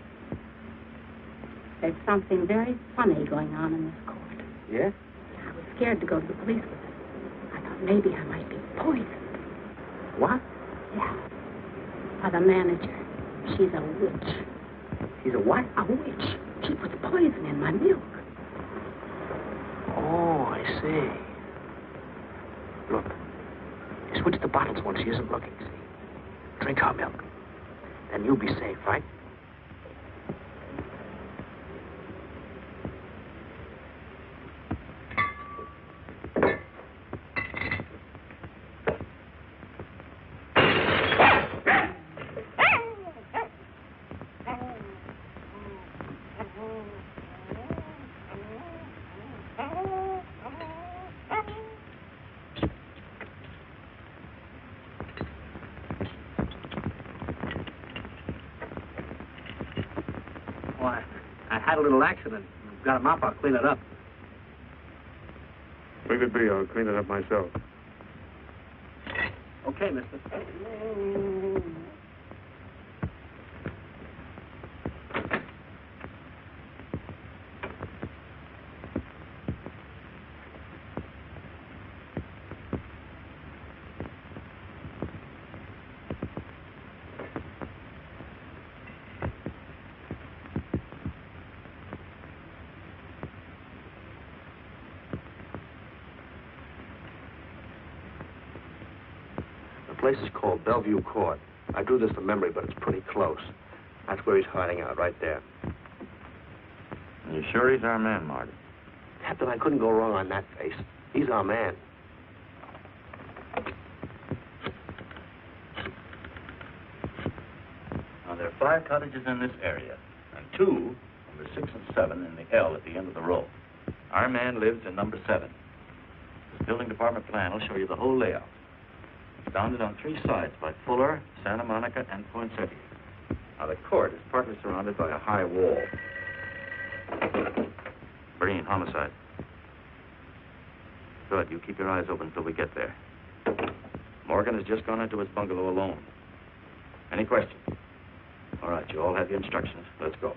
There's something very funny going on in this court. Yeah? I was scared to go to the police with it. I thought maybe I might be poisoned. What? Yeah. By the manager. She's a witch. He's a what? A witch. She puts poison in my milk. Oh, I see. Look. You switch the bottles when she isn't looking, see? Drink our milk. Then you'll be safe, right? I had a little accident. Got a mop, I'll clean it up. Leave it be. I'll clean it up myself. Okay, mister. place is called Bellevue Court. I drew this from memory, but it's pretty close. That's where he's hiding out, right there. You sure he's our man, Marty? Captain, I couldn't go wrong on that face. He's our man. Now, there are 5 cottages in this area, and 2, number 6 and 7, in the L at the end of the row. Our man lives in number 7. This building department plan will show you the whole layout. It's bounded on 3 sides by Fuller, Santa Monica, and Poinsettia. Now, the court is partly surrounded by a high wall. Breen, homicide. Good. You keep your eyes open until we get there. Morgan has just gone into his bungalow alone. Any questions? All right, you all have your instructions. Let's go.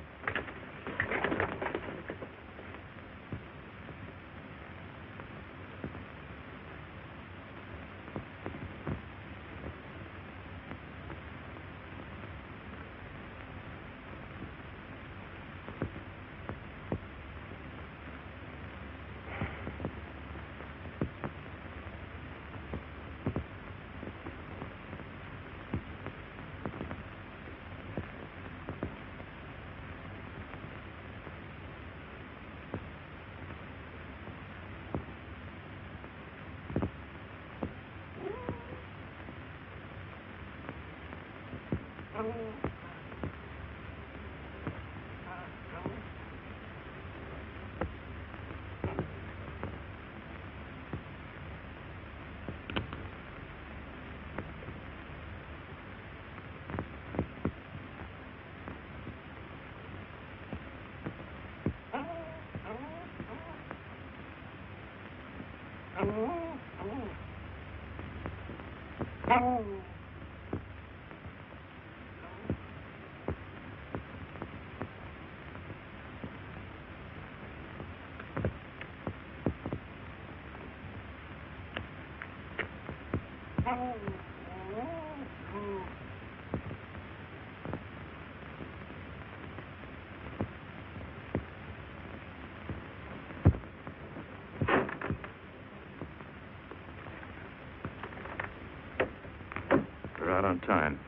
We're out on time.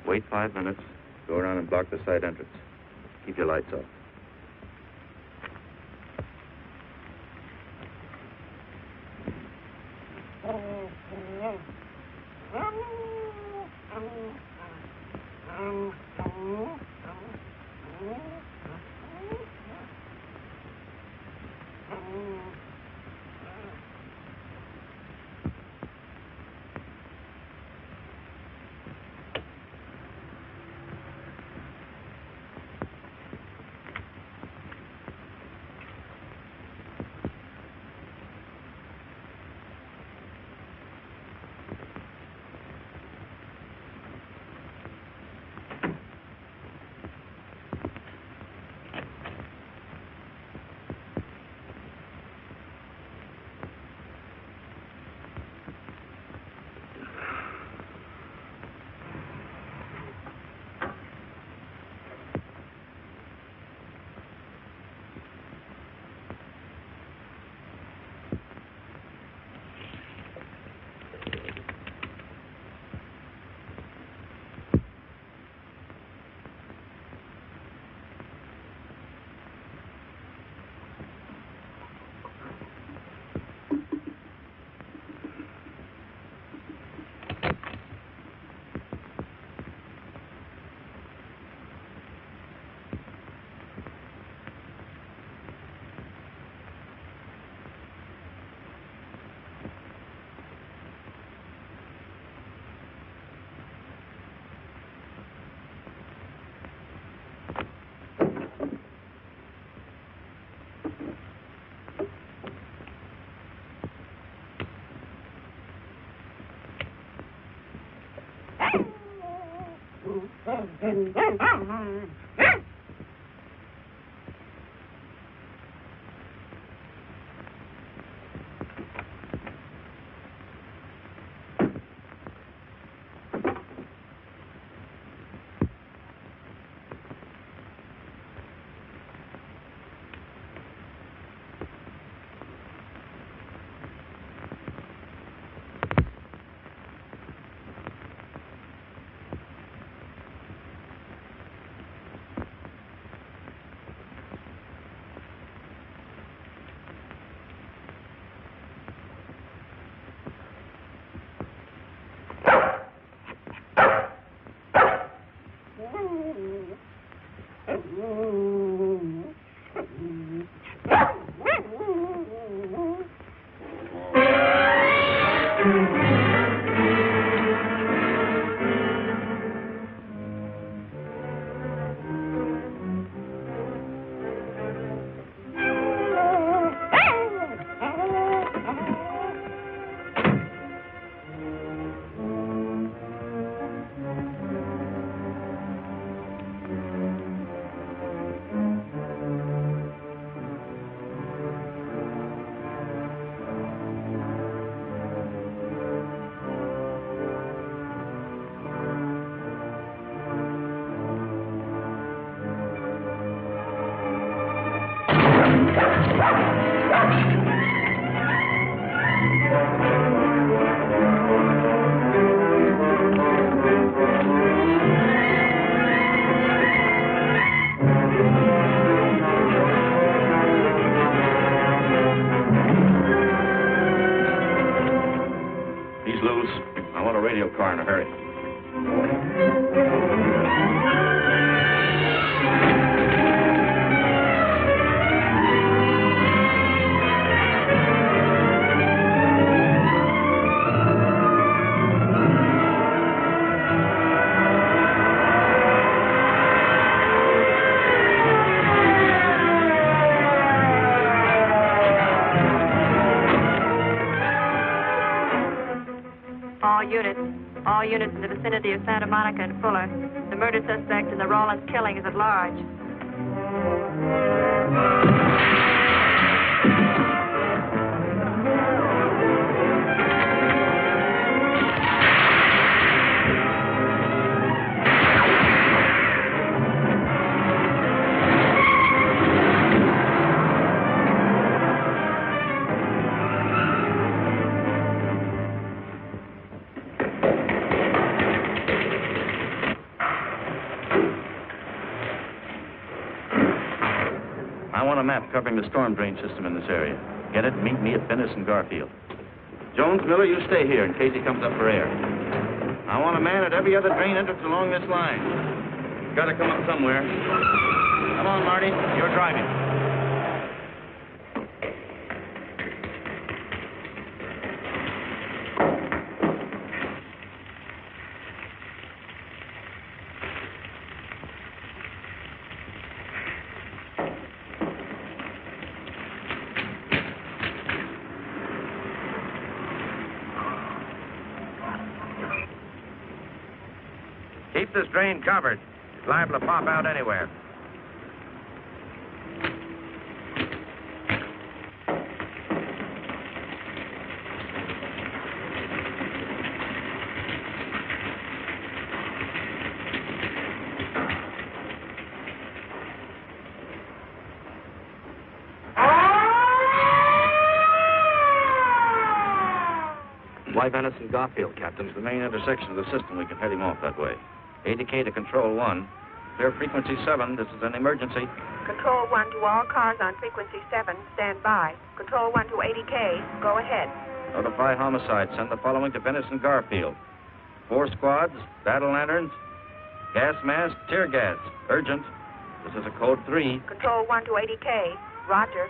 Wait 5 minutes. Go around and block the side entrance. Keep your lights off. Car in a hurry. All units in the vicinity of Santa Monica and Fuller. The murder suspect in the Rawlins killing is at large. A map covering the storm drain system in this area. Get it? Meet me at Venice and Garfield. Jones, Miller, you stay here in case he comes up for air. I want a man at every other drain entrance along this line. Got to come up somewhere. Come on, Marty. You're driving. Keep this drain covered. It's liable to pop out anywhere. Why Venice and Garfield, Captain? It's the main intersection of the system. We can head him off that way. ADK to Control 1. Clear frequency 7. This is an emergency. Control 1 to all cars on frequency 7. Stand by. Control 1 to ADK. Go ahead. Notify homicide. Send the following to Venice and Garfield. 4 squads, battle lanterns, gas mask, tear gas. Urgent. This is a code 3. Control 1 to ADK. Roger.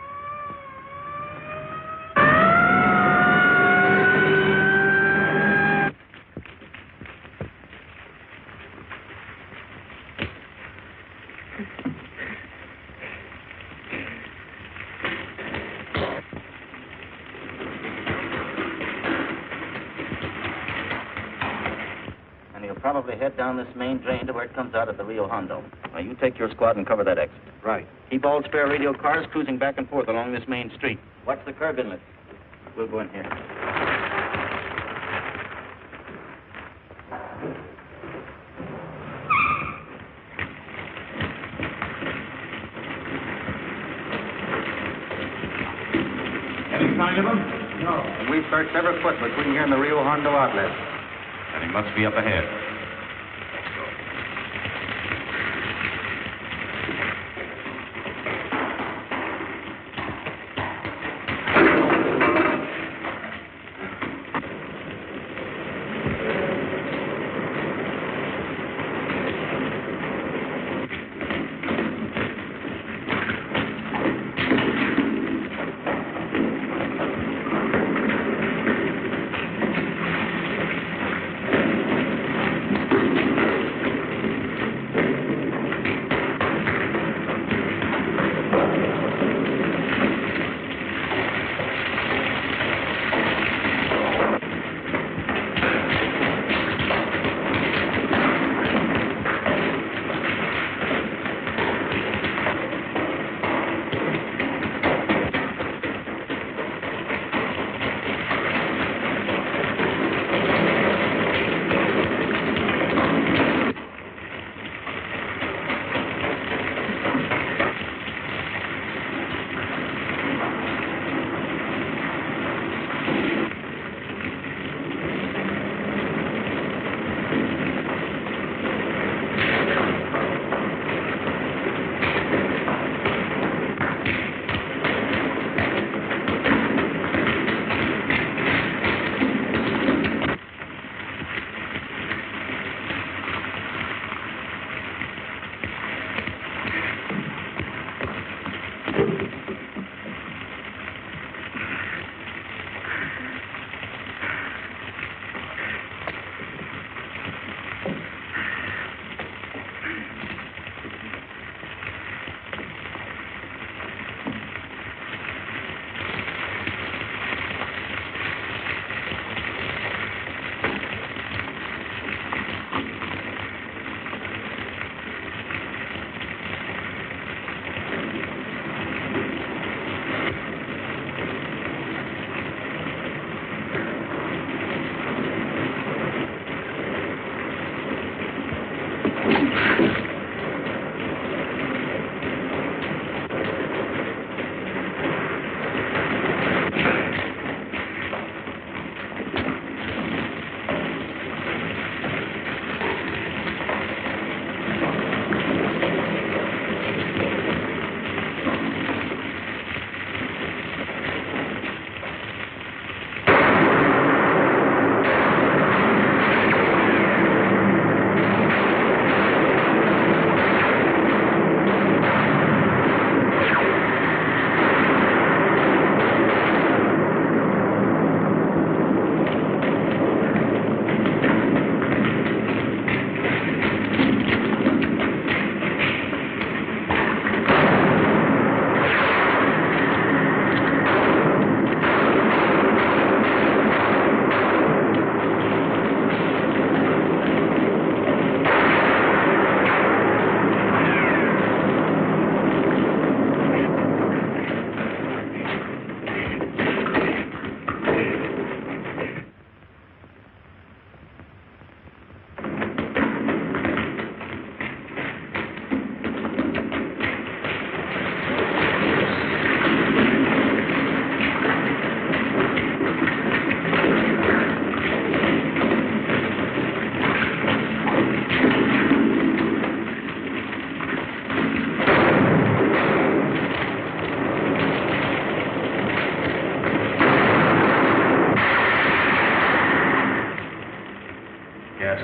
Probably head down this main drain to where it comes out at the Rio Hondo. Now, you take your squad and cover that exit. Right. Keep all spare radio cars cruising back and forth along this main street. Watch the curb inlet. We'll go in here. Any sign of him? No. We've searched every foot between here and the Rio Hondo outlet. And he must be up ahead.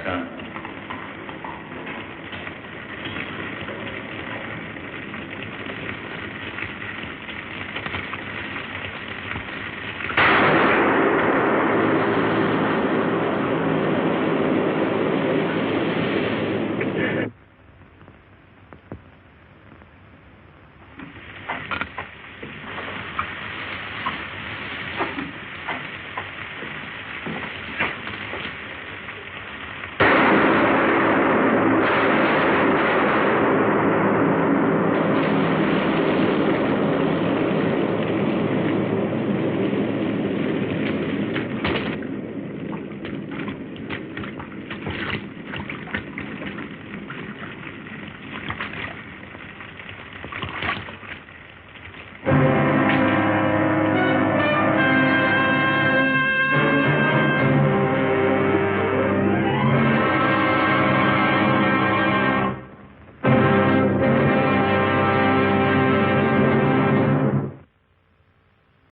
son.